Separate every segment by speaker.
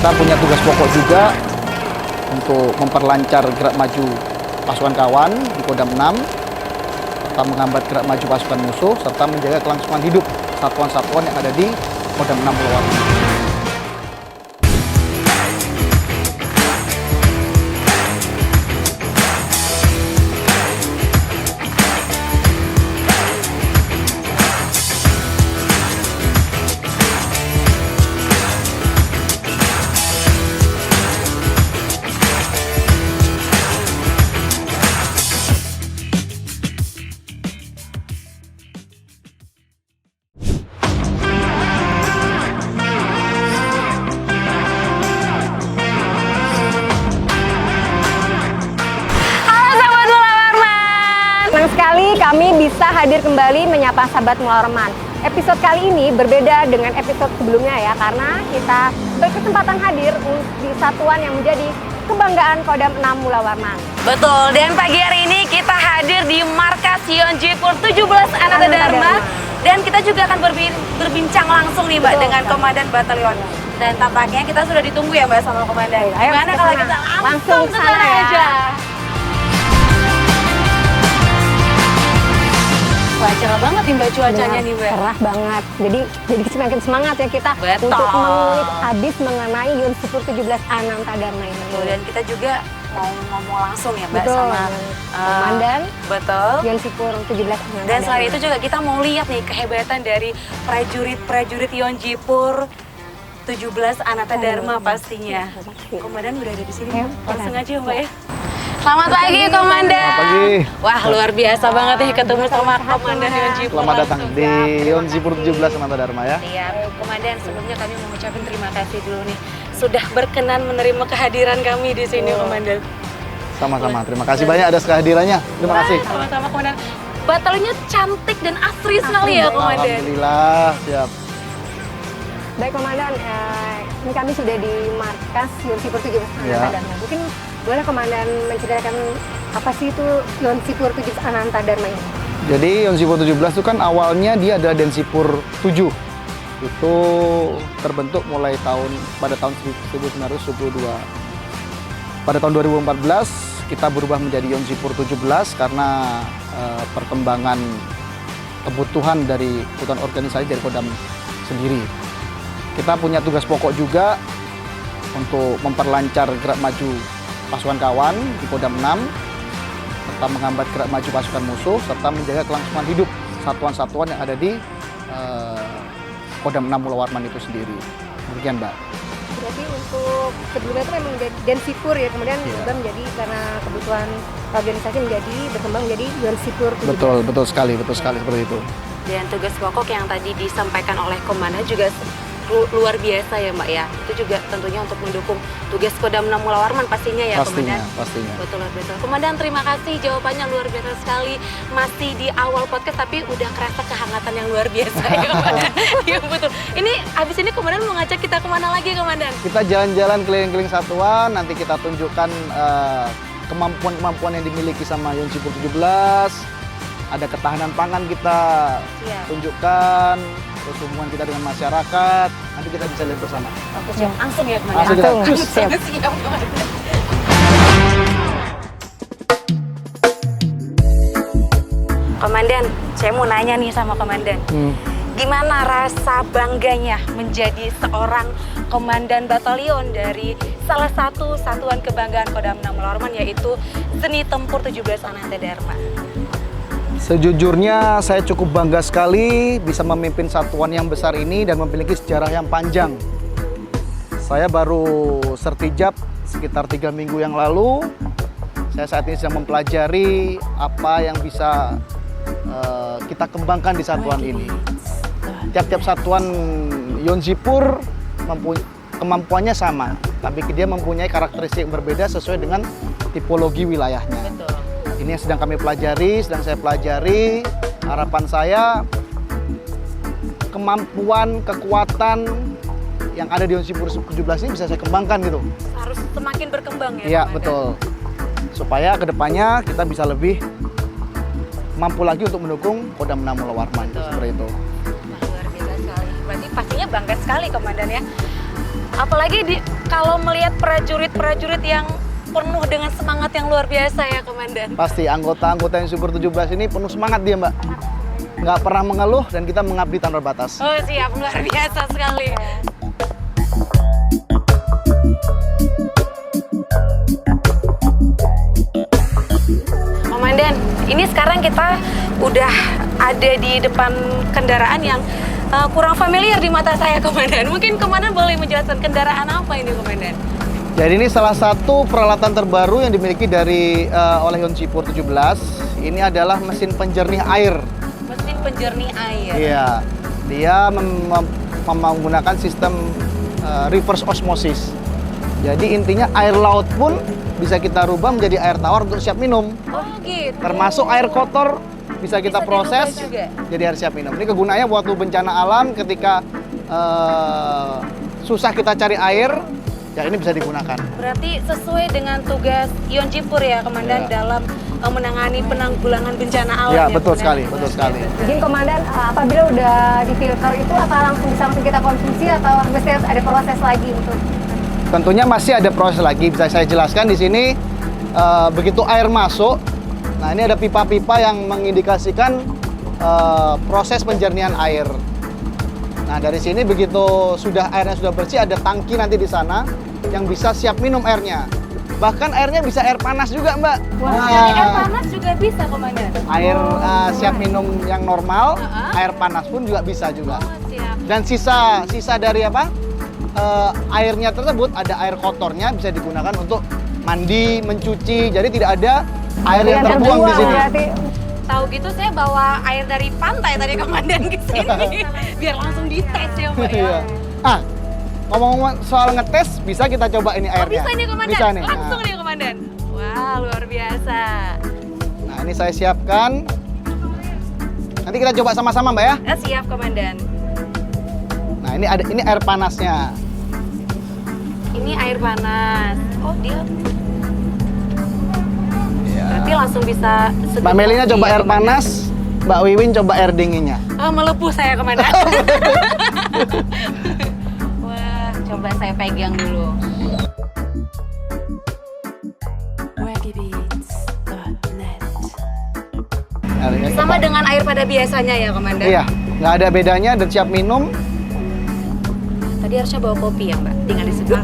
Speaker 1: Kita punya tugas pokok juga untuk memperlancar gerak maju pasukan kawan di Kodam 6, serta menghambat gerak maju pasukan musuh, serta menjaga kelangsungan hidup satuan-satuan yang ada di Kodam 6 Pulau Warman.
Speaker 2: Sekali kami bisa hadir kembali menyapa sahabat Mula Warman. Episode kali ini berbeda dengan episode sebelumnya ya, karena kita berkesempatan hadir di satuan yang menjadi kebanggaan Kodam 6 Mula Warman.
Speaker 3: Betul, dan pagi hari ini kita hadir di markas Yonjipur 17 Ananta Dharma. Dan kita juga akan berbincang langsung nih Mbak dengan Komandan Batalion. Dan tampaknya kita sudah ditunggu ya Mbak sama Komandan. Gimana kalau kita langsung ke sana aja? Wah, cerah banget nih Mbak cuacanya nih Mbak.
Speaker 2: Cerah banget. Jadi semakin semangat ya kita untuk mengulik habis mengenai Yonjipur 17 Ananta Dharma ini.
Speaker 3: Dan kita juga mau ngomong langsung ya Mbak sama
Speaker 2: Komandan.
Speaker 3: Betul.
Speaker 2: Yonjipur 17 Ananta Dharma.
Speaker 3: Dan selain itu juga kita mau lihat nih kehebatan dari prajurit Yonjipur 17 Ananta Dharma pastinya. Komandan udah ada di sini. Langsung aja Mbak ya. Selamat pagi Komandan.
Speaker 1: Selamat pagi.
Speaker 3: Wah, luar biasa banget nih ketemu sama Komandan Yonjipur.
Speaker 1: Selamat datang di Yonjipur 17 Ananta Dharma ya.
Speaker 3: Iya, Komandan, sebelumnya kami mau ucapin terima kasih dulu nih sudah berkenan menerima kehadiran kami di sini Komandan.
Speaker 1: Sama-sama, terima kasih banyak atas kehadirannya. Terima kasih.
Speaker 3: Sama-sama Komandan. Batalionnya cantik dan asri sekali ya Komandan.
Speaker 1: Alhamdulillah, siap.
Speaker 2: Baik Komandan, ini kami sudah di markas Yonjipur 17 Ananta Dharma. Mungkin boleh Komandan menceritakan apa sih itu Yonjipur 17 Ananta Dharma ini? Jadi
Speaker 1: Yonjipur 17 itu kan awalnya dia adalah Densipur 7. Itu terbentuk mulai pada tahun 1972. Pada tahun 2014 kita berubah menjadi Yonjipur 17 karena perkembangan kebutuhan dari kebutuhan organisasi dari Kodam sendiri. Kita punya tugas pokok juga untuk memperlancar gerak maju pasukan kawan di Kodam 6, serta menghambat gerak maju pasukan musuh, serta menjaga kelangsungan hidup satuan-satuan yang ada di Kodam 6 Pulau Warman itu sendiri. Demikian Mbak.
Speaker 2: Berarti untuk sebelumnya itu memang menjadi Densipur ya, kemudian berubah menjadi karena kebutuhan organisasi berkembang menjadi Yonjipur 17.
Speaker 1: Betul sekali seperti itu.
Speaker 3: Dan tugas pokok yang tadi disampaikan oleh Komandan juga luar biasa ya Mbak ya. Itu juga tentunya untuk mendukung tugas Kodam 6 Mula Warman pastinya ya Komandan.
Speaker 1: Pastinya.
Speaker 3: Betul. Komandan, terima kasih, jawabannya luar biasa sekali. Masih di awal podcast tapi udah kerasa kehangatan yang luar biasa ya Komandan. Iya betul. Ini habis ini Komandan mau ngajak kita kemana lagi Komandan?
Speaker 1: Kita jalan-jalan keliling-keliling satuan, nanti kita tunjukkan kemampuan yang dimiliki sama Yonjipur 17. Ada ketahanan pangan kita tunjukkan, terus hubungan kita dengan masyarakat, nanti kita bisa lihat bersama.
Speaker 3: Langsung ya Komandan?
Speaker 1: Langsung.
Speaker 3: Siap Komandan. Komandan, saya mau nanya nih sama Komandan. Gimana rasa bangganya menjadi seorang Komandan Batalion dari salah satu satuan kebanggaan Kodam 6 Mula Warman, yaitu Seni Tempur 17 Ananta Dharma?
Speaker 1: Sejujurnya saya cukup bangga sekali bisa memimpin satuan yang besar ini dan memiliki sejarah yang panjang. Saya baru sertijab sekitar 3 minggu yang lalu. Saya saat ini sedang mempelajari apa yang bisa kita kembangkan di satuan ini. Tiap-tiap satuan Yonjipur kemampuannya sama, tapi dia mempunyai karakteristik yang berbeda sesuai dengan tipologi wilayahnya.
Speaker 3: Betul.
Speaker 1: Ini yang sedang kami pelajari, sedang saya pelajari. Harapan saya kemampuan, kekuatan yang ada di Yonjipur 17 ini bisa saya kembangkan gitu.
Speaker 3: Harus semakin berkembang ya?
Speaker 1: Iya, betul. Supaya kedepannya kita bisa lebih mampu lagi untuk mendukung Kodam 6 Mula Warman. Seperti itu.
Speaker 3: Wah, luar biasa sekali. Berarti pastinya bangga sekali Komandan ya. Apalagi kalau melihat prajurit-prajurit yang penuh dengan semangat yang luar biasa ya, Komandan.
Speaker 1: Pasti anggota-anggota yang Super 17 ini penuh semangat dia, Mbak. Nggak pernah mengeluh dan kita mengabdi tanpa batas.
Speaker 3: Oh siap, luar biasa sekali. Komandan, ini sekarang kita udah ada di depan kendaraan yang kurang familiar di mata saya, Komandan. Mungkin Komandan boleh menjelaskan kendaraan apa ini, Komandan?
Speaker 1: Jadi ini salah satu peralatan terbaru yang dimiliki oleh Hyundai Super 17. Ini adalah mesin penjernih air.
Speaker 3: Mesin penjernih air.
Speaker 1: Iya, dia menggunakan sistem reverse osmosis. Jadi intinya air laut pun bisa kita rubah menjadi air tawar untuk siap minum.
Speaker 3: Oh gitu.
Speaker 1: Termasuk air kotor bisa kita proses jadi air siap minum. Ini kegunaannya waktu bencana alam ketika susah kita cari air. Ya ini bisa digunakan.
Speaker 3: Berarti sesuai dengan tugas Hyundai Super ya, Komandan, dalam menangani penanggulangan bencana alam.
Speaker 1: Ya, betul sekali, betul sekali.
Speaker 2: Izin Komandan, apabila udah di filter itu apa bisa langsung kita konsumsi atau mesti harus ada proses lagi untuk?
Speaker 1: Tentunya masih ada proses lagi. Bisa saya jelaskan di sini begitu air masuk. Nah ini ada pipa-pipa yang mengindikasikan proses penjernihan air. Nah dari sini begitu airnya sudah bersih, ada tangki nanti di sana yang bisa siap minum airnya. Bahkan airnya bisa air panas juga, Mbak.
Speaker 3: Wah, jadi air panas juga bisa, Komandan?
Speaker 1: Air siap minum yang normal, air panas pun juga bisa juga.
Speaker 3: Oh, siap.
Speaker 1: Dan sisa dari airnya tersebut, ada air kotornya bisa digunakan untuk mandi, mencuci. Jadi tidak ada air yang terbuang di sini.
Speaker 3: Tahu gitu saya bawa air dari pantai tadi, Komandan, ke sini biar langsung dites ya, Mbak ya.
Speaker 1: Ngomong-ngomong soal ngetes, bisa kita coba ini airnya.
Speaker 3: Bisa nih, Komandan.
Speaker 1: Bisa nih.
Speaker 3: Langsung nih, Komandan. Wah, luar biasa.
Speaker 1: Nah, ini saya siapkan. Nanti kita coba sama-sama, Mbak ya.
Speaker 3: Siap, Komandan.
Speaker 1: Nah, ini air panasnya.
Speaker 3: Ini air panas. Oh, dia berarti langsung bisa.
Speaker 1: Mbak Melina coba air panas, Mbak Wiwin coba air dinginnya.
Speaker 3: Oh, melepuh saya, Komandan. Wah, coba saya pegang dulu. Sama dengan air pada biasanya ya, Komandan?
Speaker 1: Iya, nggak ada bedanya dan siap minum.
Speaker 3: Tadi harusnya bawa kopi ya, Mbak? Tinggal diseduh.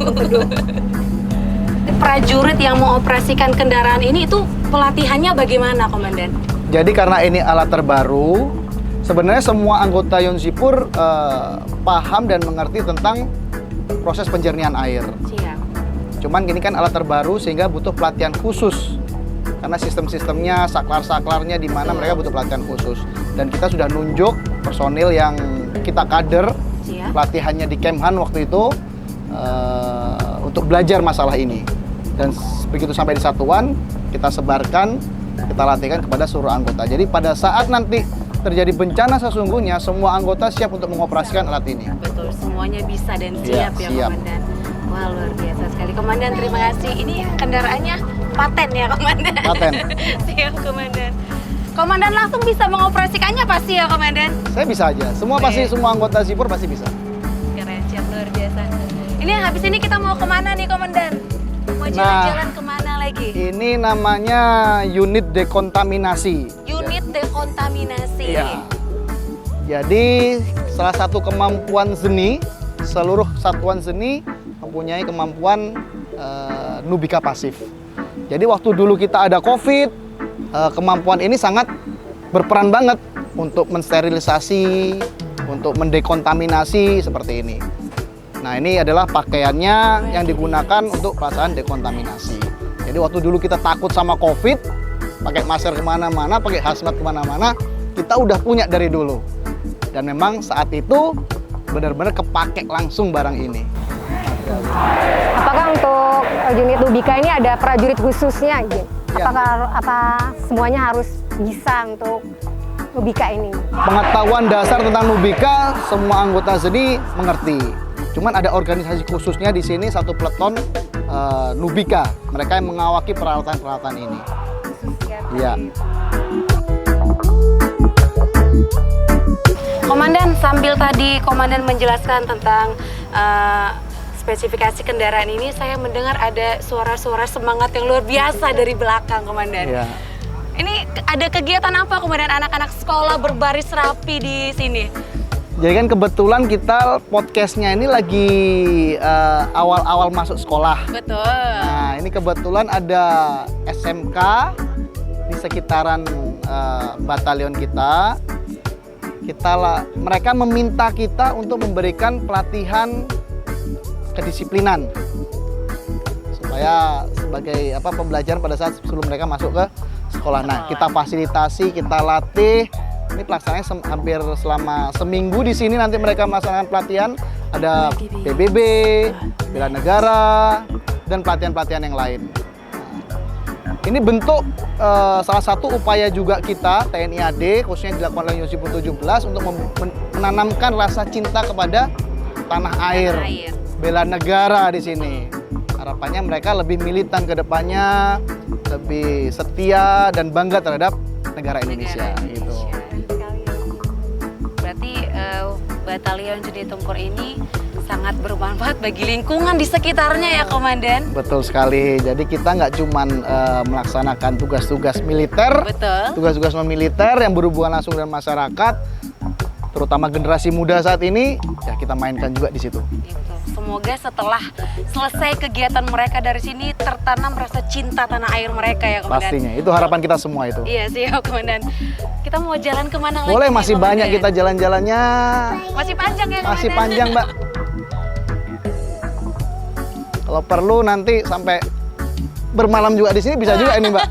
Speaker 3: Prajurit yang mengoperasikan kendaraan ini itu pelatihannya bagaimana, Komandan?
Speaker 1: Jadi karena ini alat terbaru, sebenarnya semua anggota Hyundai Super paham dan mengerti tentang proses penjernihan air.
Speaker 3: Siap.
Speaker 1: Cuman ini kan alat terbaru sehingga butuh pelatihan khusus. Karena sistem-sistemnya, saklar-saklarnya di mana mereka butuh pelatihan khusus. Dan kita sudah nunjuk personil yang kita kader, pelatihannya di Kemhan waktu itu untuk belajar masalah ini. Dan begitu sampai di satuan, kita sebarkan, kita latihkan kepada seluruh anggota. Jadi pada saat nanti terjadi bencana sesungguhnya, semua anggota siap untuk mengoperasikan alat ini.
Speaker 3: Betul, semuanya bisa dan siap ya, Komandan. Wah, luar biasa sekali. Komandan, terima kasih. Ini kendaraannya paten ya, Komandan?
Speaker 1: Paten.
Speaker 3: Siap, Komandan. Komandan langsung bisa mengoperasikannya pasti ya, Komandan?
Speaker 1: Saya bisa aja. Semua anggota Sipur pasti bisa.
Speaker 3: Keren, siap, luar biasa. Ini habis ini kita mau kemana nih, Komandan? Mau jalan-jalan kemana lagi?
Speaker 1: Ini namanya unit dekontaminasi.
Speaker 3: Unit dekontaminasi.
Speaker 1: Iya. Jadi salah satu kemampuan seni, seluruh satuan seni mempunyai kemampuan nubika pasif. Jadi waktu dulu kita ada COVID, kemampuan ini sangat berperan banget untuk mensterilisasi, untuk mendekontaminasi seperti ini. Nah ini adalah pakaiannya yang digunakan untuk pelaksanaan dekontaminasi. Jadi waktu dulu kita takut sama COVID, pakai masker kemana-mana, pakai hazmat kemana-mana, kita udah punya dari dulu. Dan memang saat itu benar-benar kepake langsung barang ini.
Speaker 2: Apakah untuk unit Nubika ini ada prajurit khususnya? Apakah semuanya harus bisa untuk Nubika ini?
Speaker 1: Pengetahuan dasar tentang Nubika semua anggota seni mengerti. Cuman ada organisasi khususnya di sini, satu peleton Nubika. Mereka yang mengawaki peralatan-peralatan ini. Iya.
Speaker 3: Komandan, sambil tadi Komandan menjelaskan tentang spesifikasi kendaraan ini, saya mendengar ada suara-suara semangat yang luar biasa dari belakang, Komandan.
Speaker 1: Iya.
Speaker 3: Ini ada kegiatan apa, Komandan? Anak-anak sekolah berbaris rapi di sini.
Speaker 1: Jadi kan kebetulan kita podcastnya ini lagi awal-awal masuk sekolah.
Speaker 3: Betul.
Speaker 1: Nah, ini kebetulan ada SMK di sekitaran batalion kita. Mereka meminta kita untuk memberikan pelatihan kedisiplinan supaya sebagai pembelajaran pada saat sebelum mereka masuk ke sekolah. Nah, kita fasilitasi, kita latih. Ini pelaksanaannya hampir selama seminggu di sini. Nanti mereka melaksanakan pelatihan, ada PBB, bela negara, dan pelatihan-pelatihan yang lain. Ini bentuk salah satu upaya juga kita TNI AD, khususnya dilakukan oleh Yonsipur 17 untuk menanamkan rasa cinta kepada tanah air, bela negara di sini. Harapannya mereka lebih militan ke depannya, lebih setia dan bangga terhadap negara Indonesia. Gitu.
Speaker 3: Berarti Batalion Juni Tempur ini sangat bermanfaat bagi lingkungan di sekitarnya ya, Komandan?
Speaker 1: Betul sekali. Jadi kita nggak cuma melaksanakan tugas-tugas militer, tugas-tugas non-militer yang berhubungan langsung dengan masyarakat, terutama generasi muda saat ini, ya kita mainkan juga di situ.
Speaker 3: Gitu. Semoga setelah selesai kegiatan mereka dari sini tertanam rasa cinta tanah air mereka ya, Komandan.
Speaker 1: Pastinya, itu harapan kita semua itu.
Speaker 3: Iya siap, Komandan. Kita mau jalan kemana lagi?
Speaker 1: Boleh, masih
Speaker 3: Komandan?
Speaker 1: banyak kita jalan-jalannya.
Speaker 3: Masih panjang ya, Komandan?
Speaker 1: Masih panjang, Mbak. Kalau perlu nanti sampai bermalam juga di sini bisa juga ini, Mbak.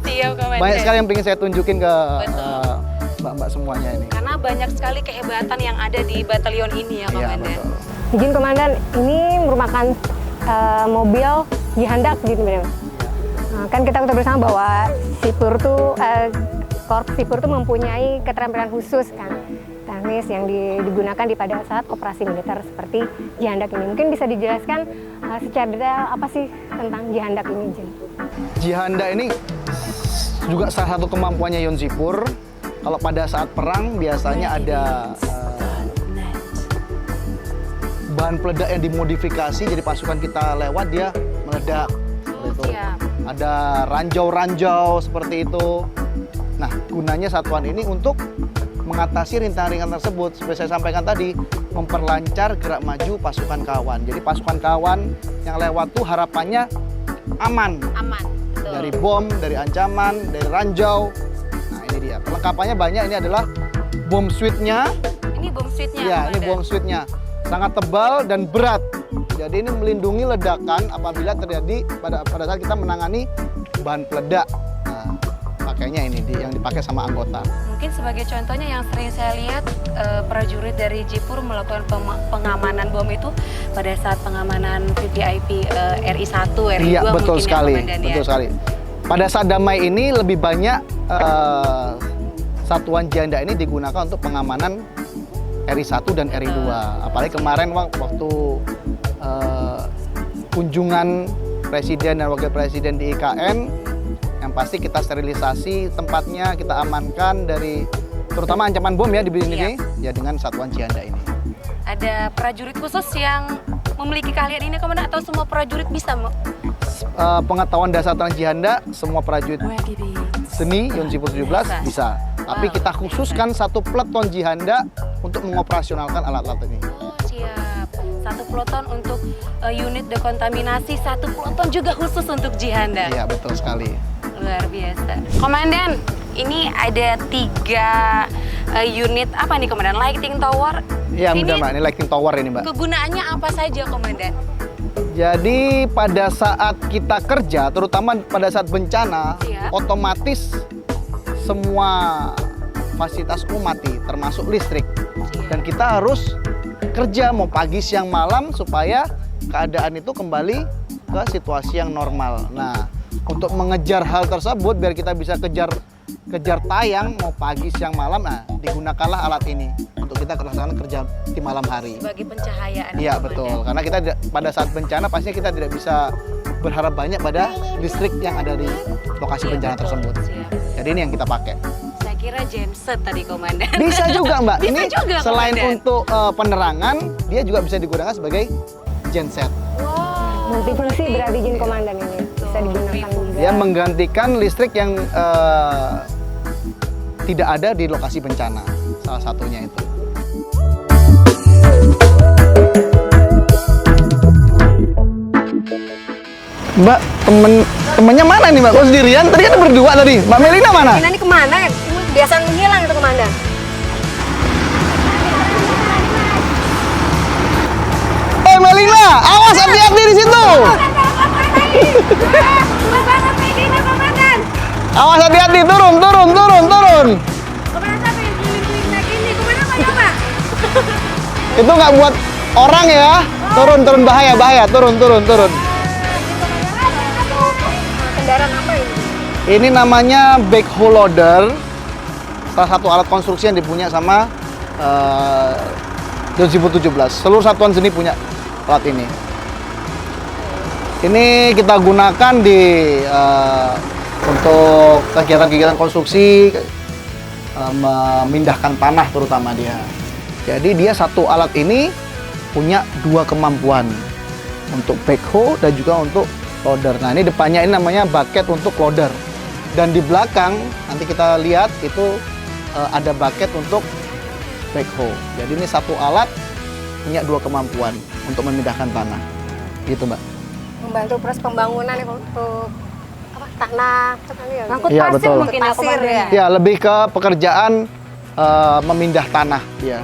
Speaker 3: Siap, Komandan.
Speaker 1: Banyak sekali yang ingin saya tunjukin ke Mbak-mbak semuanya ini.
Speaker 3: Karena banyak sekali kehebatan yang ada di batalion ini ya,
Speaker 1: Iya,
Speaker 3: Komandan.
Speaker 1: betul.
Speaker 2: Izin Komandan, ini merupakan mobil Jihandak gitu, Bang. Nah, kan kita ketahui bersama bahwa Sipur tuh Korps Sipur tuh mempunyai keterampilan khusus kan, teknis yang digunakan pada saat operasi militer seperti Jihandak ini. Mungkin bisa dijelaskan secara detail apa sih tentang Jihandak ini, Jin?
Speaker 1: Jihandak ini juga salah satu kemampuannya Yonsipur. Kalau pada saat perang biasanya ada bahan peledak yang dimodifikasi, jadi pasukan kita lewat dia meledak. Seperti itu. Ada ranjau-ranjau seperti itu. Nah, gunanya satuan ini untuk mengatasi rintangan-rintangan tersebut. Seperti saya sampaikan tadi, memperlancar gerak maju pasukan kawan. Jadi pasukan kawan yang lewat tuh harapannya aman.
Speaker 3: Aman. Betul.
Speaker 1: Dari bom, dari ancaman, dari ranjau. Nah, ini dia. Perlengkapannya banyak. Ini adalah bom suite-nya.
Speaker 3: Ini bom suite-nya.
Speaker 1: Ya, ini bom suite-nya. Sangat tebal dan berat. Jadi ini melindungi ledakan apabila terjadi pada saat kita menangani bahan peledak. Nah, pakainya ini yang dipakai sama anggota.
Speaker 3: Mungkin sebagai contohnya yang sering saya lihat prajurit dari Jipur melakukan pengamanan bom itu pada saat pengamanan VVIP RI1, RI2
Speaker 1: Iya, betul
Speaker 3: mungkin
Speaker 1: sekali.
Speaker 3: ya, Komandan,
Speaker 1: Betul
Speaker 3: ya?
Speaker 1: sekali. Pada saat damai ini lebih banyak satuan Jihandak ini digunakan untuk pengamanan RI1 dan RI2. Apalagi kemarin waktu kunjungan Presiden dan Wakil Presiden di IKN, yang pasti kita sterilisasi tempatnya, kita amankan dari terutama ancaman bom ya di sini, ya dengan satuan Jihandak ini.
Speaker 3: Ada prajurit khusus yang memiliki keahlian ini, Komandan, atau semua prajurit bisa?
Speaker 1: Pengetahuan dasar tentang Jihandak, semua prajurit seni Yonsipur 17 bisa. Tapi kita khususkan satu peleton Jihandak untuk mengoperasionalkan alat-alat ini.
Speaker 3: Oh, siap. Satu peloton untuk unit dekontaminasi, satu peloton juga khusus untuk Jihandak.
Speaker 1: Iya, betul sekali.
Speaker 3: Luar biasa. Komandan, ini ada 3 unit apa nih, Komandan? Lighting tower.
Speaker 1: Iya, benar, Mbak. Ini lighting tower ini, Mbak.
Speaker 3: Kegunaannya apa saja, Komandan?
Speaker 1: Jadi pada saat kita kerja, terutama pada saat bencana, otomatis semua fasilitas mati, termasuk listrik. Dan kita harus kerja mau pagi, siang, malam supaya keadaan itu kembali ke situasi yang normal. Nah, untuk mengejar hal tersebut biar kita bisa kejar tayang mau pagi, siang, malam, nah digunakanlah alat ini untuk kita laksanakan kerja di malam hari.
Speaker 3: Sebagai pencahayaan.
Speaker 1: Iya, betul. Karena kita pada saat bencana pastinya kita tidak bisa berharap banyak pada listrik yang ada di lokasi bencana tersebut.
Speaker 3: Siap.
Speaker 1: Jadi ini yang kita pakai.
Speaker 3: Saya kira genset tadi, Komandan.
Speaker 1: Bisa juga, Mbak.
Speaker 3: Bisa
Speaker 1: ini
Speaker 3: juga,
Speaker 1: selain
Speaker 3: Komandan.
Speaker 1: untuk penerangan, dia juga bisa digunakan sebagai genset.
Speaker 2: Multifungsi berarti Jin Komandan ini bisa digunakan juga.
Speaker 1: Dia menggantikan listrik yang tidak ada di lokasi bencana, salah satunya itu. Mbak, temennya mana nih Mbak? Kok sendirian? Tadi kan berdua tadi. Mbak Melina mana?
Speaker 2: Ini kemana? Biasa menghilang itu Komandan.
Speaker 1: Melina, awas hati-hati di situ. Awas hati-hati, turun. Itu nggak buat orang ya. Turun, bahaya, turun.
Speaker 2: Kendaraan apa ini?
Speaker 1: Ini namanya backhoe loader. Salah satu alat konstruksi yang dipunya sama 2017. Seluruh satuan seni punya alat ini. Ini kita gunakan di untuk kegiatan-kegiatan konstruksi, memindahkan tanah terutama dia. Jadi dia satu alat ini punya dua kemampuan, untuk backhoe dan juga untuk loader. Nah ini depannya ini namanya bucket untuk loader. Dan di belakang nanti kita lihat itu ada bucket untuk backhoe. Jadi ini satu alat punya dua kemampuan untuk memindahkan tanah. Gitu Mbak.
Speaker 2: Membantu proses pembangunan untuk tanah.
Speaker 3: Ngangkut
Speaker 1: Iya,
Speaker 3: pasir
Speaker 1: betul.
Speaker 3: mungkin ya Komandan ya?
Speaker 1: Ya lebih ke pekerjaan memindah tanah dia.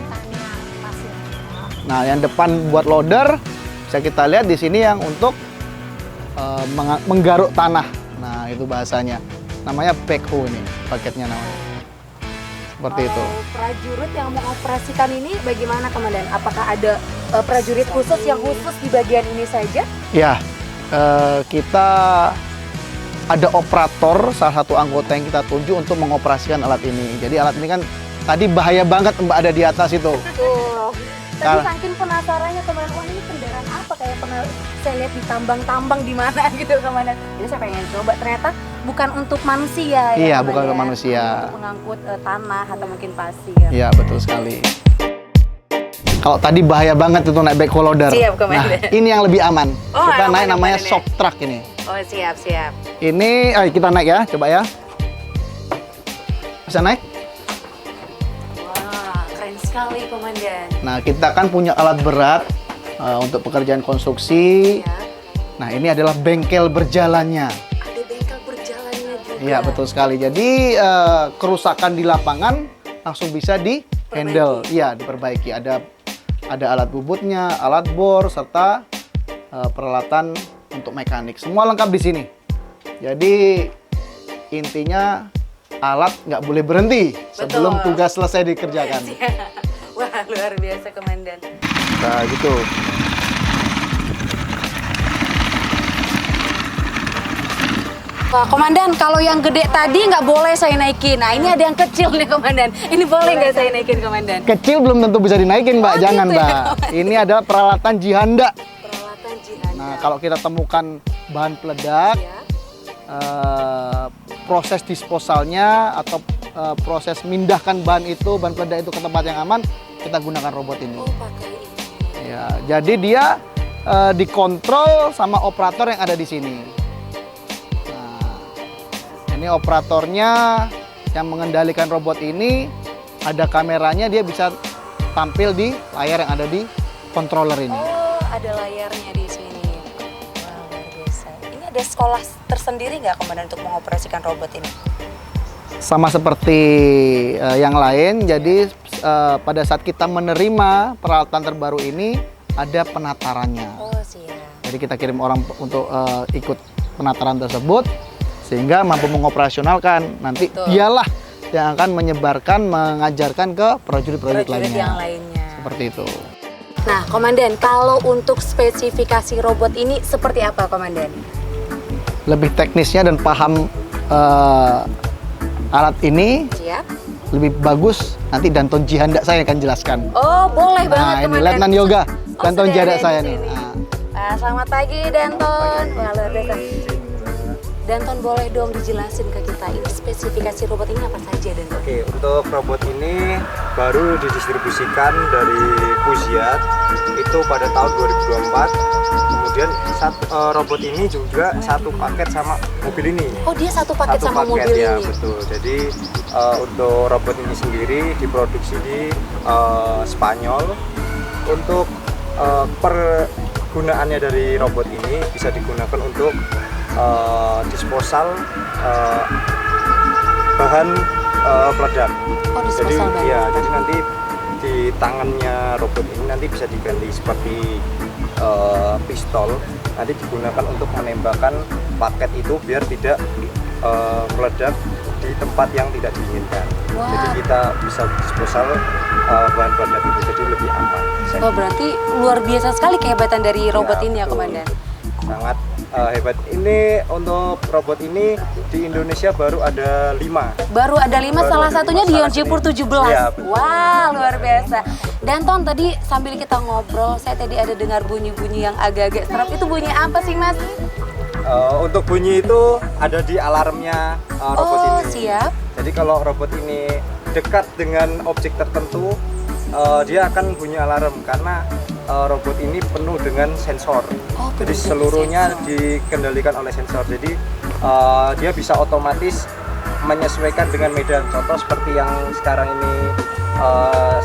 Speaker 1: Nah yang depan buat loader bisa kita lihat di sini yang untuk menggaruk tanah. Nah itu bahasanya. Namanya backhoe nih, paketnya namanya. Seperti itu.
Speaker 3: Prajurit yang mengoperasikan ini bagaimana Komandan? Apakah ada prajurit khusus yang khusus di bagian ini saja?
Speaker 1: Ya, kita ada operator, salah satu anggota yang kita tunjuk untuk mengoperasikan alat ini. Jadi alat ini kan tadi bahaya banget Mbak ada di atas itu.
Speaker 3: Tadi saking penasarannya Komandan, wah ini kendaraan apa, kayak pernah saya lihat di tambang-tambang di mana gitu Komandan. Jadi saya pengen coba, ternyata bukan untuk manusia ya.
Speaker 1: Iya,
Speaker 3: Komandan,
Speaker 1: bukan untuk manusia.
Speaker 3: Untuk mengangkut tanah atau mungkin pasir.
Speaker 1: Iya, betul sekali. Kalau tadi bahaya banget itu naik backhoe loader.
Speaker 3: Siap, Komandan.
Speaker 1: Nah, ini yang lebih aman.
Speaker 3: Oh,
Speaker 1: Kita
Speaker 3: aman,
Speaker 1: naik namanya
Speaker 3: Komandan.
Speaker 1: soft truck ini.
Speaker 3: Oh siap.
Speaker 1: Ini, ayo kita naik ya, coba ya. Bisa naik?
Speaker 3: Wah, keren sekali Komandan.
Speaker 1: Nah, kita kan punya alat berat untuk pekerjaan konstruksi.
Speaker 3: Ya,
Speaker 1: Nah, ini adalah bengkel berjalannya.
Speaker 3: ada bengkel berjalannya juga.
Speaker 1: Iya, betul sekali. Jadi, kerusakan di lapangan langsung bisa di-handle. Iya, diperbaiki. Ada alat bubutnya, alat bor, serta peralatan untuk mekanik. Semua lengkap di sini. Jadi, intinya alat nggak boleh berhenti sebelum tugas selesai dikerjakan.
Speaker 3: Wah, luar biasa Komandan.
Speaker 1: Nah, gitu.
Speaker 3: Wah, Komandan, kalau yang gede tadi nggak boleh saya naikin. Nah, ini ada yang kecil nih Komandan. Ini boleh nggak saya naikin Komandan?
Speaker 1: Kecil belum tentu bisa dinaikin, Mbak.
Speaker 3: Oh,
Speaker 1: Jangan,
Speaker 3: gitu ya,
Speaker 1: Mbak. Ini adalah peralatan jihanda.
Speaker 3: Peralatan jihad.
Speaker 1: Nah, kalau kita temukan bahan peledak,
Speaker 3: Ya.
Speaker 1: proses disposalnya atau proses mindahkan bahan peledak itu ke tempat yang aman, kita gunakan robot ini.
Speaker 3: Oh, pakai ini.
Speaker 1: Ya, jadi dia dikontrol sama operator yang ada di sini. Nah, ini operatornya yang mengendalikan robot ini, ada kameranya, dia bisa tampil di layar yang ada di controller ini.
Speaker 3: Oh, ada layarnya di sini. Wah, luar biasa. Ini ada sekolah tersendiri nggak Komandan untuk mengoperasikan robot ini?
Speaker 1: Sama seperti yang lain, jadi pada saat kita menerima peralatan terbaru ini, ada penatarannya.
Speaker 3: Oh, siap.
Speaker 1: Jadi kita kirim orang untuk ikut penataran tersebut, sehingga mampu mengoperasionalkan. Nanti
Speaker 3: Betul.
Speaker 1: dialah yang akan menyebarkan, mengajarkan ke prajurit-prajurit lainnya.
Speaker 3: yang lainnya.
Speaker 1: Seperti itu.
Speaker 3: Nah, Komandan, kalau untuk spesifikasi robot ini seperti apa, Komandan?
Speaker 1: Lebih teknisnya dan paham alat ini,
Speaker 3: Siap.
Speaker 1: lebih bagus nanti Danton Jihanda saya akan jelaskan.
Speaker 3: Oh, boleh banget,
Speaker 1: Nah, ini
Speaker 3: Komandan.
Speaker 1: Letnan Yoga,
Speaker 3: Oh,
Speaker 1: Danton
Speaker 3: sudah
Speaker 1: Jihanda
Speaker 3: ada
Speaker 1: saya
Speaker 3: di
Speaker 1: nih.
Speaker 3: sini.
Speaker 1: Nah,
Speaker 3: Selamat pagi, Danton. Wah, luar biasa. Danton, boleh dong dijelasin ke kita, ini spesifikasi robot ini apa saja, Danton?
Speaker 4: Oke, untuk robot ini baru didistribusikan dari Puziat. Itu itu pada tahun 2024. Kemudian robot ini juga satu paket sama mobil ini.
Speaker 3: Oh, dia satu paket sama mobil
Speaker 4: ya,
Speaker 3: ini.
Speaker 4: Betul. Jadi untuk robot ini sendiri diproduksi di Spanyol. Untuk pergunaannya dari robot ini bisa digunakan untuk disposal bahan peledak.
Speaker 3: Oh, disposal bahan.
Speaker 4: Ya, jadi nanti di tangannya robot ini nanti bisa diganti seperti pistol, nanti digunakan untuk menembakkan paket itu biar tidak meledak di tempat yang tidak diinginkan.
Speaker 3: Wah.
Speaker 4: Jadi kita bisa disposal bahan peledak itu, jadi lebih aman.
Speaker 3: Oh, berarti luar biasa sekali kehebatan dari robot ini ya,
Speaker 4: betul.
Speaker 3: Komandan.
Speaker 4: Sangat hebat. Ini untuk robot ini di Indonesia baru ada 5.
Speaker 3: Baru ada 5,
Speaker 4: Baru
Speaker 3: salah
Speaker 4: ada
Speaker 3: satunya
Speaker 4: 5,
Speaker 3: di
Speaker 4: salah
Speaker 3: Yonjipur
Speaker 4: satunya.
Speaker 3: 17.
Speaker 4: Iya, betul.
Speaker 3: Wah, luar biasa. Dan Ton, tadi sambil kita ngobrol, saya tadi ada dengar bunyi-bunyi yang agak-agak serap. Itu bunyi apa sih, Mas?
Speaker 4: Untuk bunyi itu ada di alarmnya robot
Speaker 3: Oh,
Speaker 4: ini.
Speaker 3: siap.
Speaker 4: Jadi kalau robot ini dekat dengan objek tertentu, dia akan bunyi alarm karena robot ini penuh dengan sensor.
Speaker 3: Oh,
Speaker 4: Jadi
Speaker 3: penuh dengan
Speaker 4: seluruhnya
Speaker 3: sensor.
Speaker 4: dikendalikan oleh sensor. Jadi dia bisa otomatis menyesuaikan dengan medan. Contoh seperti yang sekarang ini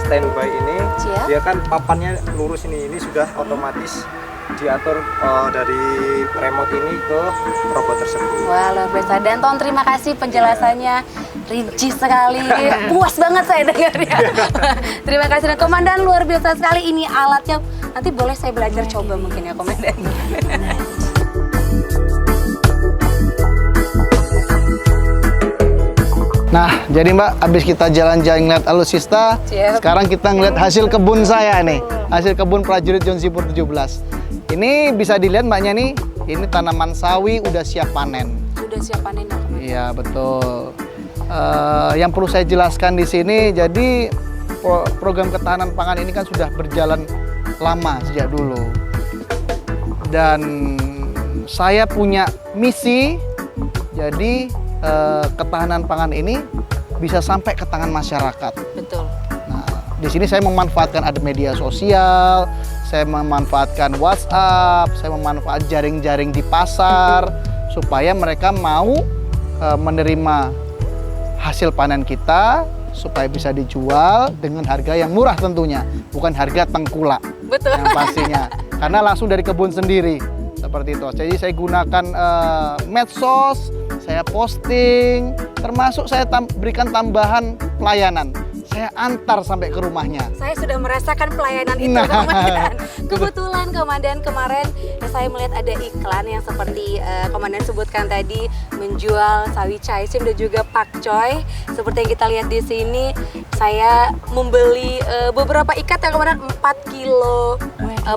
Speaker 4: standby ini,
Speaker 3: Siap.
Speaker 4: dia kan papannya lurus ini sudah otomatis diatur dari remote ini ke robot tersebut.
Speaker 3: Wah, luar biasa. Dan Ton, terima kasih penjelasannya. Rinci sekali. Puas banget saya dengarnya. Terima kasih. Dan Komandan, luar biasa sekali ini alatnya. Nanti boleh saya belajar coba mungkin ya, Komandan.
Speaker 1: Nah, jadi Mbak, habis kita jalan-jalan ngeliat alutsista,
Speaker 3: Siap.
Speaker 1: sekarang kita ngeliat hasil kebun saya nih. Hasil kebun prajurit Yonjipur 17. Ini bisa dilihat Mbaknya nih, ini tanaman sawi udah siap panen.
Speaker 3: Sudah siap panen ya, Komandan?
Speaker 1: Iya, betul. Yang perlu saya jelaskan di sini, jadi program ketahanan pangan ini kan sudah berjalan lama sejak dulu. Dan saya punya misi, jadi ketahanan pangan ini bisa sampai ke tangan masyarakat.
Speaker 3: Betul.
Speaker 1: Nah, di sini saya memanfaatkan ada media sosial, saya memanfaatkan WhatsApp, saya memanfaatkan jaring-jaring di pasar supaya mereka mau menerima hasil panen kita supaya bisa dijual dengan harga yang murah tentunya, bukan harga tengkulak.
Speaker 3: Betul.
Speaker 1: Yang pastinya, karena langsung dari kebun sendiri seperti itu. Jadi saya gunakan medsos, saya posting, termasuk saya berikan tambahan pelayanan. Saya antar sampai ke rumahnya.
Speaker 3: Saya sudah merasakan pelayanan itu,
Speaker 1: Nah.
Speaker 3: Komandan. Kebetulan Komandan kemarin saya melihat ada iklan yang seperti Komandan sebutkan tadi, menjual sawi caisim dan juga pakcoy. Seperti yang kita lihat di sini, saya membeli beberapa ikat ya Komandan, 4 kilo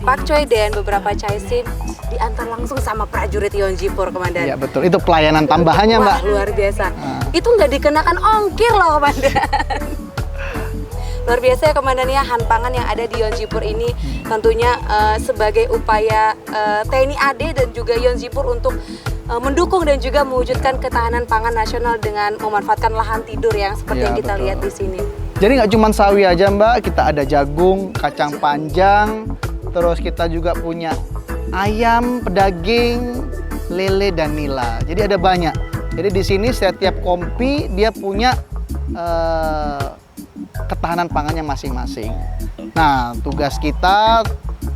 Speaker 3: pakcoy dan beberapa caisim diantar langsung sama prajurit Yonjipur, Komandan.
Speaker 1: Iya betul, itu pelayanan tambahannya Mbak.
Speaker 3: Wah, luar biasa.
Speaker 1: Nah.
Speaker 3: Itu nggak dikenakan ongkir loh, Komandan. Luar biasa ya Komandan ya, Hanpangan yang ada di Yonjipur ini tentunya sebagai upaya TNI AD dan juga Yonjipur untuk mendukung dan juga mewujudkan ketahanan pangan nasional dengan memanfaatkan lahan tidur yang seperti
Speaker 1: Iya,
Speaker 3: yang kita
Speaker 1: betul.
Speaker 3: lihat di sini.
Speaker 1: Jadi nggak cuma sawi aja Mbak, kita ada jagung, kacang panjang, terus kita juga punya ayam, pedaging, lele dan nila. Jadi ada banyak. Jadi di sini setiap kompi dia punya ketahanan pangannya masing-masing. Nah, tugas kita,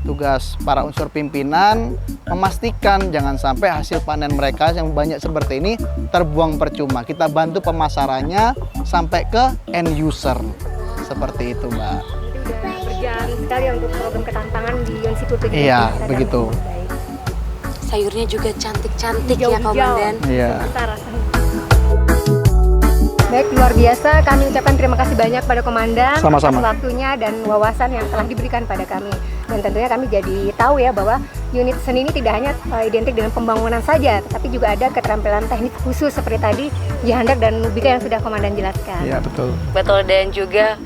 Speaker 1: tugas para unsur pimpinan memastikan jangan sampai hasil panen mereka yang banyak seperti ini terbuang percuma. Kita bantu pemasarannya sampai ke end user. Seperti itu, Mbak.
Speaker 2: Sudah berjalan sekali untuk program ketahanan pangan di Yonjipur 17.
Speaker 1: Iya, begitu.
Speaker 2: Baik.
Speaker 3: Sayurnya juga cantik-cantik ya
Speaker 2: Hijau-hijau.
Speaker 3: Komandan.
Speaker 1: Iya.
Speaker 2: Besar rasanya. Baik, luar biasa. Kami ucapkan terima kasih banyak pada Komandan
Speaker 1: Sama-sama.
Speaker 2: atas waktunya dan wawasan yang telah diberikan pada kami. Dan tentunya kami jadi tahu ya bahwa unit seni ini tidak hanya identik dengan pembangunan saja, tetapi juga ada keterampilan teknik khusus seperti tadi Jihandak dan Nubika yang sudah Komandan jelaskan.
Speaker 1: Iya, betul.
Speaker 3: Betul, dan juga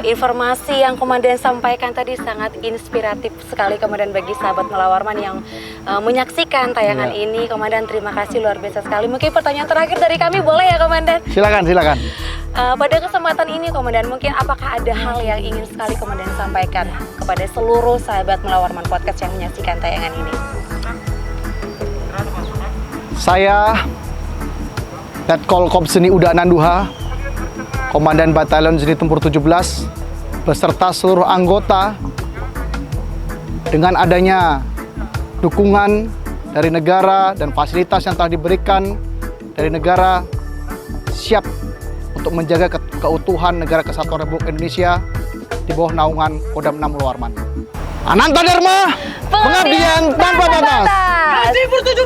Speaker 3: informasi yang Komandan sampaikan tadi sangat inspiratif sekali Komandan bagi sahabat Melawarman yang menyaksikan tayangan ini. Komandan terima kasih luar biasa sekali. Mungkin pertanyaan terakhir dari kami boleh ya Komandan?
Speaker 1: Silakan.
Speaker 3: Pada kesempatan ini Komandan, mungkin apakah ada hal yang ingin sekali Komandan sampaikan kepada seluruh sahabat Mula Warman Podcast yang menyaksikan tayangan ini?
Speaker 1: Saya Letkol Kopseni Uda Nanduha, Komandan Batalion Seni Tempur 17, beserta seluruh anggota, dengan adanya dukungan dari negara dan fasilitas yang telah diberikan dari negara, siap untuk menjaga keutuhan Negara Kesatuan Republik Indonesia di bawah naungan Kodam 6 Mula Warman. Ananta Dharma, pengabdian tanpa batas.
Speaker 5: Tempur 17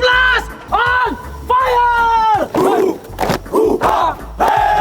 Speaker 5: on fire! Hey!